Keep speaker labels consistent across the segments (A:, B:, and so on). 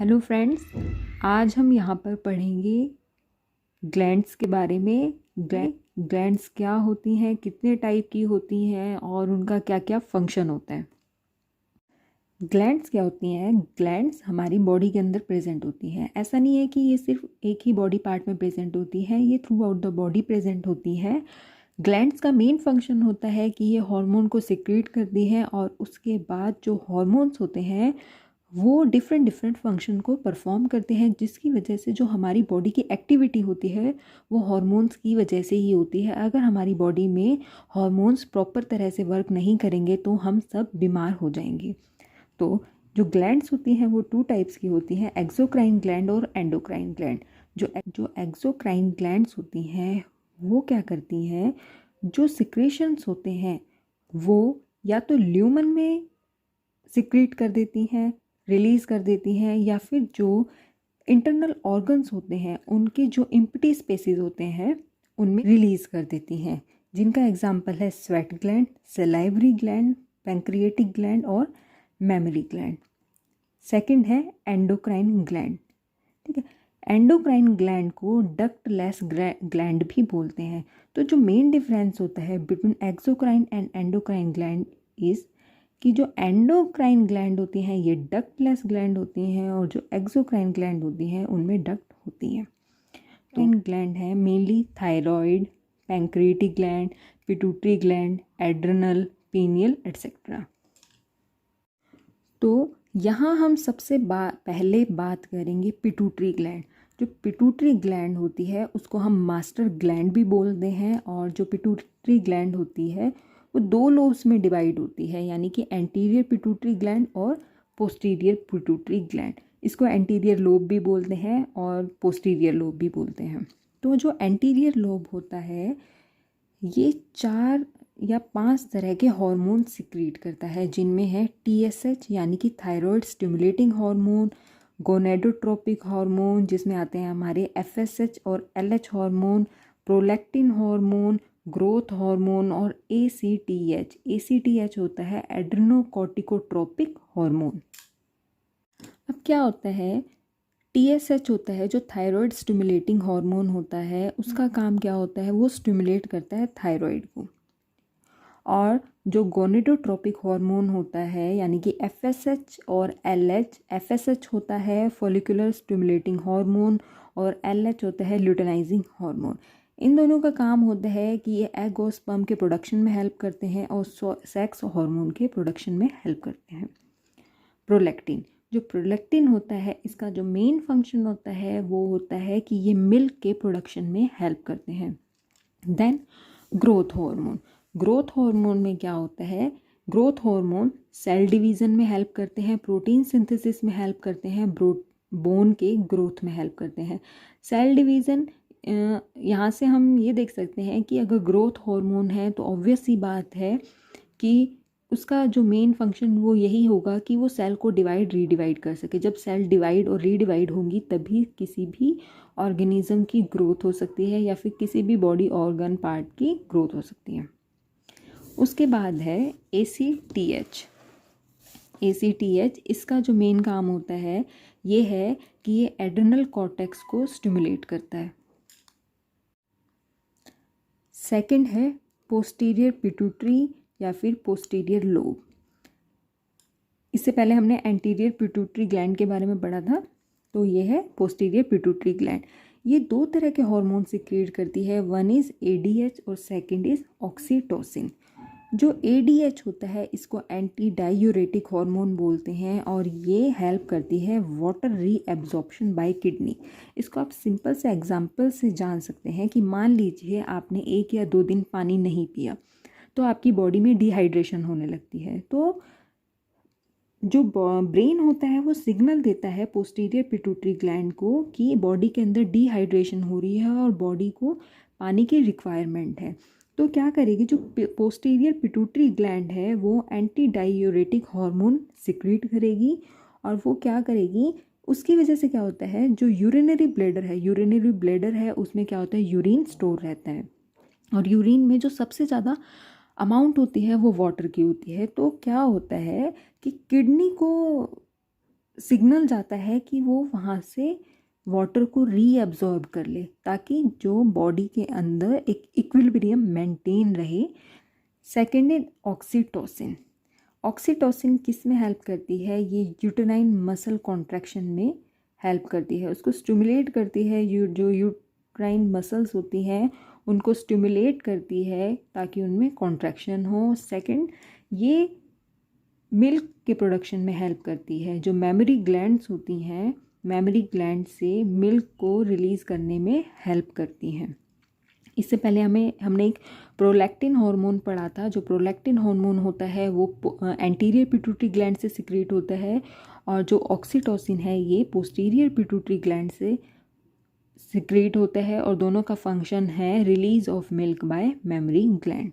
A: Hello friends, आज हम यहाँ पर पढ़ेंगे ग्लैंड्स के बारे में। ग्लैंड्स क्या होती हैं, कितने टाइप की होती हैं और उनका क्या क्या फंक्शन होता है। ग्लैंड्स क्या होती हैं? ग्लैंड्स हमारी बॉडी के अंदर प्रेजेंट होती हैं। ऐसा नहीं है कि ये सिर्फ एक ही बॉडी पार्ट में प्रेजेंट होती है, ये through out the body present होती है। ग्लैंड्स का मेन फंक्शन होता है कि ये हार्मोन को सिक्रीट करती है और उसके बाद जो हार्मोन्स होते हैं वो डिफरेंट डिफरेंट फंक्शन को परफॉर्म करते हैं, जिसकी वजह से जो हमारी बॉडी की एक्टिविटी होती है वो हार्मोन्स की वजह से ही होती है। अगर हमारी बॉडी में हार्मोन्स प्रॉपर तरह से वर्क नहीं करेंगे तो हम सब बीमार हो जाएंगे। तो जो ग्लैंड्स होती हैं वो टू टाइप्स की होती हैं, एक्सोक्राइन ग्लैंड और एंडोक्राइन ग्लैंड। जो एक्सोक्राइन ग्लैंड्स होती हैं वो क्या करती हैं, जो सिक्रेशंस होते हैं वो या तो ल्यूमन में सिक्रीट कर देती हैं, रिलीज़ कर देती हैं, या फिर जो इंटरनल ऑर्गन्स होते हैं उनके जो एम्प्टी स्पेसेस होते हैं उनमें रिलीज़ कर देती हैं, जिनका एग्जांपल है sweat gland, salivary gland, pancreatic gland और मेमरी ग्लैंड। सेकंड है एंडोक्राइन ग्लैंड। ठीक है, एंडोक्राइन ग्लैंड को डक्टलेस ग्लैंड भी बोलते हैं। तो जो मेन डिफरेंस होता है between exocrine and endocrine gland is कि जो एंडोक्राइन ग्लैंड होती हैं ये डक्टलेस ग्लैंड होती हैं और जो एक्सोक्राइन ग्लैंड होती हैं उनमें डक्ट होती हैं। तो इन ग्लैंड है mainly thyroid, pancreatic gland, pituitary gland, adrenal, pineal etcetera. तो यहाँ हम सबसे पहले बात करेंगे पिट्यूटरी ग्लैंड। जो पिट्यूटरी ग्लैंड होती है उसको हम मास्टर ग्लैंड भी बोलते हैं, और जो पिट्यूटरी ग्लैंड होती है वो दो लोब्स में डिवाइड होती है, यानी कि एंटीरियर पिट्यूटरी ग्लैंड और पोस्टीरियर पिट्यूटरी ग्लैंड। इसको एंटीरियर लोब भी बोलते हैं और पोस्टीरियर लोब भी बोलते हैं। तो जो एंटीरियर लोब होता है ये 4 या 5 तरह के हार्मोन सिक्रीट करता है, जिनमें है TSH यानी कि thyroid stimulating hormone, gonadotropic hormone जिसमें आते हैं हमारे FSH और LH hormone, prolactin hormone, growth hormone और ACTH। ACTH होता है एड्रेनोकॉर्टिकोट्रोपिक हार्मोन। अब क्या होता है, TSH होता है जो थायराइड स्टिमुलेटिंग हार्मोन होता है, उसका काम क्या होता है, वो स्टिमुलेट करता है थायराइड को। और जो गोनेडोट्रोपिक हार्मोन होता है यानी कि FSH और LH, FSH होता है फॉलिकुलर स्टिमुलेटिंग हार्मोन और LH होता है ल्यूटेनाइजिंग हार्मोन। इन दोनों का काम होता है कि ये एग और स्पर्म के प्रोडक्शन में हेल्प करते हैं और सेक्स हार्मोन के प्रोडक्शन में हेल्प करते हैं। प्रोलैक्टिन, जो प्रोलैक्टिन होता है इसका जो मेन फंक्शन होता है वो होता है कि ये मिल्क के प्रोडक्शन में हेल्प करते हैं। Then growth hormone. Growth hormone में क्या होता है, ग्रोथ हार्मोन सेल डिवीज़न में हेल्प करते हैं, प्रोटीन सिंथेसिस में हेल्प करते हैं, बोन के ग्रोथ में हेल्प करते हैं। सेल डिवीज़न, यहाँ से हम ये देख सकते हैं कि अगर ग्रोथ हार्मोन है तो ऑब्वियस सी बात है कि उसका जो मेन फंक्शन वो यही होगा कि वो सेल को डिवाइड रीडिवाइड कर सके। जब सेल डिवाइड और रीडिवाइड होंगी तभी किसी भी ऑर्गेनिज्म की ग्रोथ हो सकती है या फिर किसी भी बॉडी ऑर्गन पार्ट की ग्रोथ हो सकती है। उसके बाद है ACTH। ACTH इसका जो मेन काम होता है ये है कि ये एड्रेनल कॉर्टेक्स को स्टिमुलेट करता है। सेकंड है पोस्टीरियर पिट्यूटरी या फिर पोस्टीरियर लोब। इससे पहले हमने एंटीरियर पिट्यूटरी ग्लैंड के बारे में पढ़ा था, तो ये है पोस्टीरियर पिट्यूटरी ग्लैंड। ये 2 तरह के हार्मोन सिक्रीट करती है, वन इज़ ADH और सेकंड इज़ ऑक्सीटोसिन। जो ADH होता है इसको एंटी डायूरेटिक हार्मोन बोलते हैं और ये हेल्प करती है वाटर रीएब्जॉर्प्शन बाय किडनी। इसको आप सिंपल से एग्जांपल से जान सकते हैं कि मान लीजिए आपने 1 या 2 दिन पानी नहीं पिया तो आपकी बॉडी में डिहाइड्रेशन होने लगती है। तो जो ब्रेन होता है वो सिग्नल देता है पोस्टीरियर पिट्यूटरी ग्लैंड को कि बॉडी के अंदर डिहाइड्रेशन हो रही है और बॉडी को पानी की रिक्वायरमेंट है। तो क्या करेगी, जो पोस्टीरियर पिट्यूटरी ग्लैंड है वो एंटी डायूरेटिक हार्मोन सिक्रीट करेगी और वो क्या करेगी, उसकी वजह से क्या होता है, जो यूरिनरी ब्लैडर है उसमें क्या होता है, यूरिन स्टोर रहता है और यूरिन में जो सबसे ज़्यादा अमाउंट होती है वो वाटर की होती है। तो क्या होता है कि किडनी को सिग्नल जाता है कि वो वहाँ से वाटर को रीअब्जॉर्ब कर ले, ताकि जो बॉडी के अंदर एक इक्विलिब्रियम मेंटेन रहे। सेकेंड है ऑक्सीटोसिन। ऑक्सीटोसिन किस में हेल्प करती है? ये यूटेराइन मसल कॉन्ट्रैक्शन में हेल्प करती है, उसको स्टिमुलेट करती है। जो यूटेराइन मसल्स होती हैं उनको स्टिमुलेट करती है ताकि उनमें कॉन्ट्रैक्शन हो। सेकंड, ये मिल्क के प्रोडक्शन में हेल्प करती है। जो मेमरी ग्लैंड्स होती हैं, मेमरी ग्लैंड से मिल्क को रिलीज़ करने में हेल्प करती हैं। इससे पहले हमने एक प्रोलैक्टिन हार्मोन पढ़ा था। जो प्रोलैक्टिन हार्मोन होता है वो एंटीरियर पिट्यूटरी ग्लैंड से सिक्रीट होता है, और जो ऑक्सीटोसिन है ये पोस्टीरियर पिट्यूटरी ग्लैंड से सिक्रीट होता है, और दोनों का फंक्शन है release of milk bye mammary gland.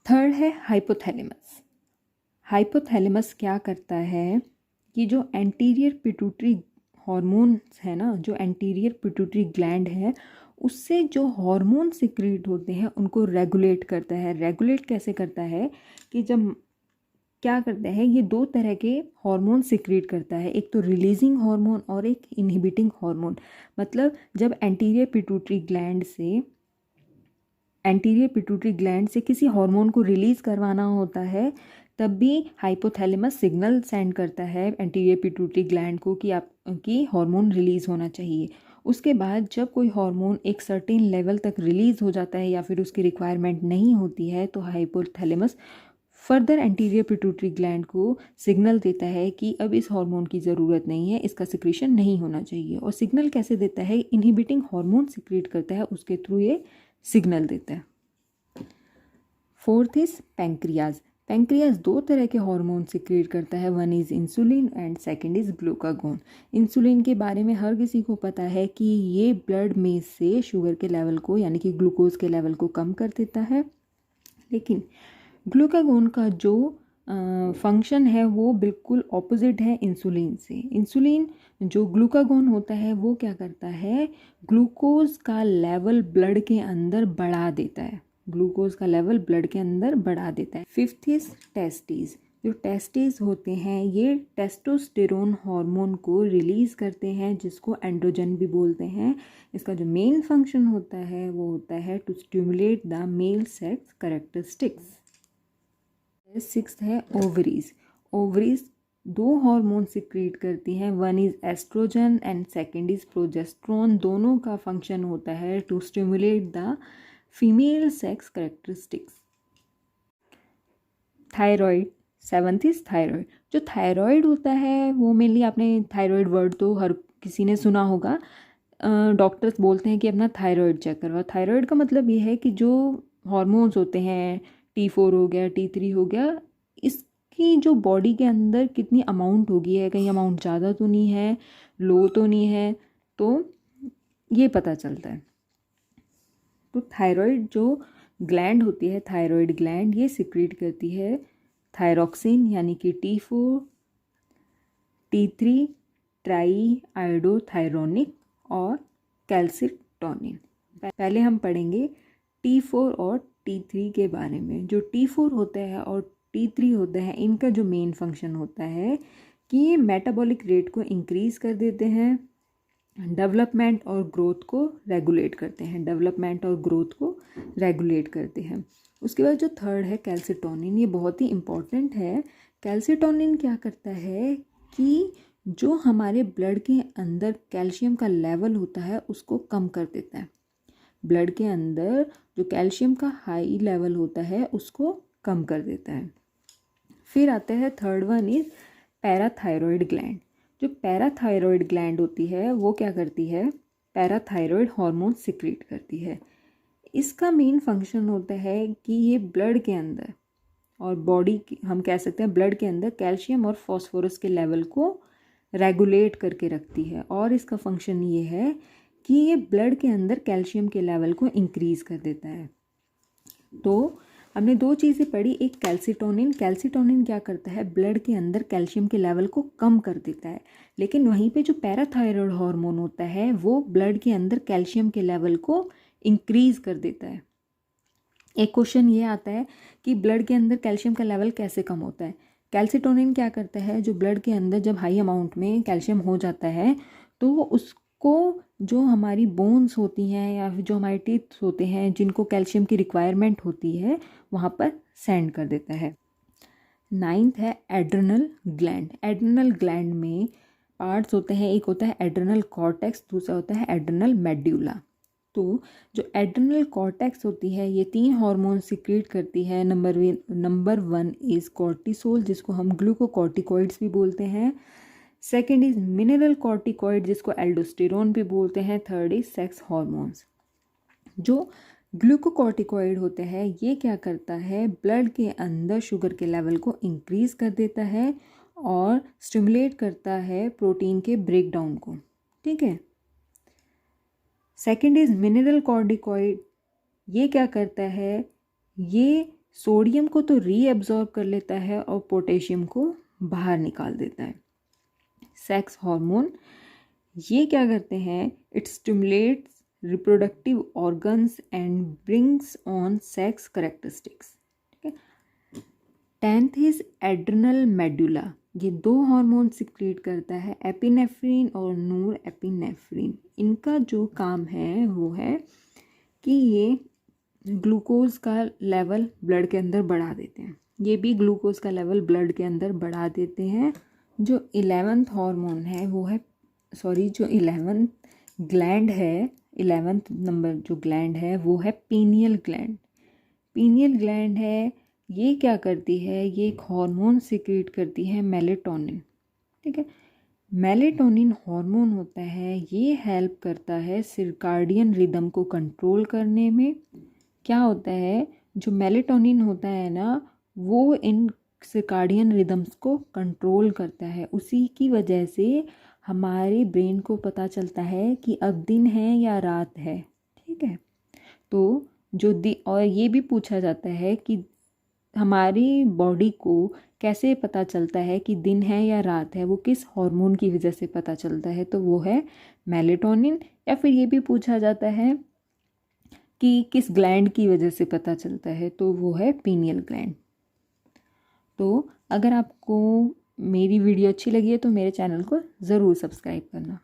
A: Third है हाइपोथैलेमस। हाइपोथैलेमस क्या करता है कि जो एंटीरियर पिट्यूटरी हार्मोन्स है ना, जो एंटीरियर पिट्यूटरी ग्लैंड है, उससे जो हार्मोन सिक्रीट होते हैं उनको रेगुलेट करता है। रेगुलेट कैसे करता है कि जब क्या करता है, ये दो तरह के हार्मोन सिक्रीट करता है, एक तो रिलीजिंग हार्मोन और एक इनहिबिटिंग हार्मोन। मतलब जब एंटीरियर पिट्यूटरी ग्लैंड से किसी हार्मोन को रिलीज़ करवाना होता है, तब भी हाइपोथैलेमस सिग्नल सेंड करता है एंटीरियर पिट्यूटरी ग्लैंड को कि आपकी हार्मोन रिलीज़ होना चाहिए। उसके बाद जब कोई हार्मोन एक सर्टेन लेवल तक रिलीज़ हो जाता है या फिर उसकी रिक्वायरमेंट नहीं होती है, तो hypothalamus further anterior pituitary gland को सिग्नल देता है कि अब इस हार्मोन की ज़रूरत नहीं है, इसका सिक्रीशन नहीं होना चाहिए। और सिग्नल कैसे देता है? इनहिबिटिंग हार्मोन सिक्रीट करता है, उसके थ्रू ये सिग्नल देता है। Fourth is pancreas. पैंक्रियाज दो तरह के हार्मोन सिक्रीट करता है, one is insulin and second is glucagon. Insulin के बारे में हर किसी को पता है कि ये ब्लड में से शुगर के लेवल को यानी कि ग्लूकोज के लेवल को कम कर देता है, लेकिन ग्लूकागोन का जो फंक्शन है वो बिल्कुल ऑपोजिट है इंसुलिन से। इंसुलिन जो ग्लूकागोन होता है वो क्या करता है, ग्लूकोज का लेवल ब्लड के अंदर बढ़ा देता है, ग्लूकोज का लेवल ब्लड के अंदर बढ़ा देता है। Fifth is testes. जो टेस्टीज होते हैं ये टेस्टोस्टेरोन हार्मोन को रिलीज़ करते हैं, जिसको एंड्रोजन भी बोलते हैं। इसका जो मेन फंक्शन होता है वो होता है to stimulate the male sex characteristics. Sixth है ओवरीज। ओवरीज दो हार्मोन सिक्रीट करती हैं, one is estrogen and second is progesterone. दोनों का फंक्शन होता है to stimulate the female sex characteristics. Thyroid. Seventh is thyroid. जो थायराइड होता है वो मेनली, आपने थायराइड वर्ड तो हर किसी ने सुना होगा। डॉक्टर्स बोलते हैं कि अपना थायराइड चेक करवाओ। थायराइड का मतलब ये है कि जो हार्मोन्स होते हैं, T4 हो गया, T3 हो गया, इसकी जो बॉडी के अंदर कितनी अमाउंट होगी है, कहीं अमाउंट ज़्यादा तो नहीं है, लो तो नहीं है, तो ये पता चलता है। तो थायराइड जो ग्लैंड होती है, थायराइड ग्लैंड, ये सिक्रीट करती है थायरॉक्सिन यानी कि T4, T3, ट्राई आयोडोथायरोनिक और कैल्सिटोनिन। पहले हम पढ़ेंगे T4 और T3 के बारे में। जो T4 होता है और T3 होता है, इनका जो मेन फंक्शन होता है कि ये मेटाबॉलिक रेट को इंक्रीज़ कर देते हैं, डेवलपमेंट और ग्रोथ को रेगुलेट करते हैं, डेवलपमेंट और ग्रोथ को रेगुलेट करते हैं। उसके बाद जो थर्ड है कैल्सिटोनिन, ये बहुत ही इम्पॉर्टेंट है। कैल्सिटोनिन क्या करता है कि जो हमारे ब्लड के अंदर कैल्शियम का लेवल होता है उसको कम कर देता है। ब्लड के अंदर जो कैल्शियम का हाई लेवल होता है उसको कम कर देता है। फिर आता है third one is parathyroid gland. जो पैराथायरॉयड ग्लैंड होती है वो क्या करती है, पैराथायरॉयड हार्मोन सिक्रीट करती है। इसका मेन फंक्शन होता है कि ये ब्लड के अंदर और बॉडी, हम कह सकते हैं ब्लड के अंदर कैल्शियम और फॉस्फोरस के लेवल को रेगुलेट करके रखती है। और इसका फंक्शन ये है कि ये ब्लड के अंदर कैल्शियम के लेवल को इंक्रीज़ कर देता है। तो हमने दो चीज़ें पढ़ी, एक कैल्सिटोनिन। कैल्सिटोनिन क्या करता है, ब्लड के अंदर कैल्शियम के लेवल को कम कर देता है, लेकिन वहीं पे जो पैराथायरॉयड हार्मोन होता है वो ब्लड के अंदर कैल्शियम के लेवल को इंक्रीज़ कर देता है। एक क्वेश्चन ये आता है कि ब्लड के अंदर कैल्शियम का लेवल कैसे कम होता है। कैल्सिटोनिन क्या करता है, जो ब्लड के अंदर जब हाई अमाउंट में कैल्शियम हो जाता है तो उसको जो हमारी बोन्स होती हैं या फिर जो हमारे टीथ होते हैं जिनको कैल्शियम की रिक्वायरमेंट होती है वहाँ पर सेंड कर देता है। 9th है एड्रेनल ग्लैंड। एड्रेनल ग्लैंड में पार्ट्स होते हैं, एक होता है एड्रेनल कॉर्टेक्स, दूसरा होता है एड्रेनल मेड्यूला। तो जो एड्रेनल कॉर्टेक्स होती है ये 3 हार्मोन सिक्रेट करती है। नंबर 1 इज़ कॉर्टिसोल, जिसको हम ग्लूकोकॉर्टिकॉइड्स भी बोलते हैं। सेकेंड इज़ मिनरल कॉर्टिकॉइड, जिसको एल्डोस्टेरोन भी बोलते हैं। Third is sex hormones. जो ग्लूकोकॉर्टिकॉइड होते हैं ये क्या करता है, ब्लड के अंदर शुगर के लेवल को इंक्रीज कर देता है और स्टिमुलेट करता है प्रोटीन के ब्रेकडाउन को। ठीक है। सेकेंड इज मिनरल कॉर्टिकॉइड, ये क्या करता है, ये सोडियम को तो रीअब्जॉर्ब कर लेता है और पोटेशियम को बाहर निकाल देता है। सेक्स हार्मोन ये क्या करते हैं, it stimulates reproductive organs and brings on sex characteristics. ठीक है। 10th इज एड्रेनल मेडुला, ये 2 हार्मोन सिक्रेट करता है, एपिनेफ्रिन और नूर एपिनेफ्रिन। इनका जो काम है वो है कि ये ग्लूकोज का लेवल ब्लड के अंदर बढ़ा देते हैं। ये भी ग्लूकोज का लेवल ब्लड के अंदर बढ़ा देते हैं। जो 11th हार्मोन है वो है जो 11th ग्लैंड है, 11th नंबर जो ग्लैंड है वो है पीनियल ग्लैंड। पीनियल ग्लैंड है, ये क्या करती है, ये एक हार्मोन सिक्रेट करती है मेलेटोनिन। ठीक है। मेलेटोनिन हार्मोन होता है, ये हेल्प करता है सर्काडियन रिदम को कंट्रोल करने में। क्या होता है, जो मेलेटोनिन होता है ना वो इन सर्काडियन रिदम्स को कंट्रोल करता है। उसी की वजह से हमारे ब्रेन को पता चलता है कि अब दिन है या रात है। ठीक है। तो और ये भी पूछा जाता है कि हमारी बॉडी को कैसे पता चलता है कि दिन है या रात है, वो किस हार्मोन की वजह से पता चलता है, तो वो है मेलेटोनिन। या फिर ये भी पूछा जाता है कि किस ग्लैंड की वजह से पता चलता है, तो वो है पीनियल ग्लैंड। तो अगर आपको मेरी वीडियो अच्छी लगी है तो मेरे चैनल को ज़रूर सब्सक्राइब करना।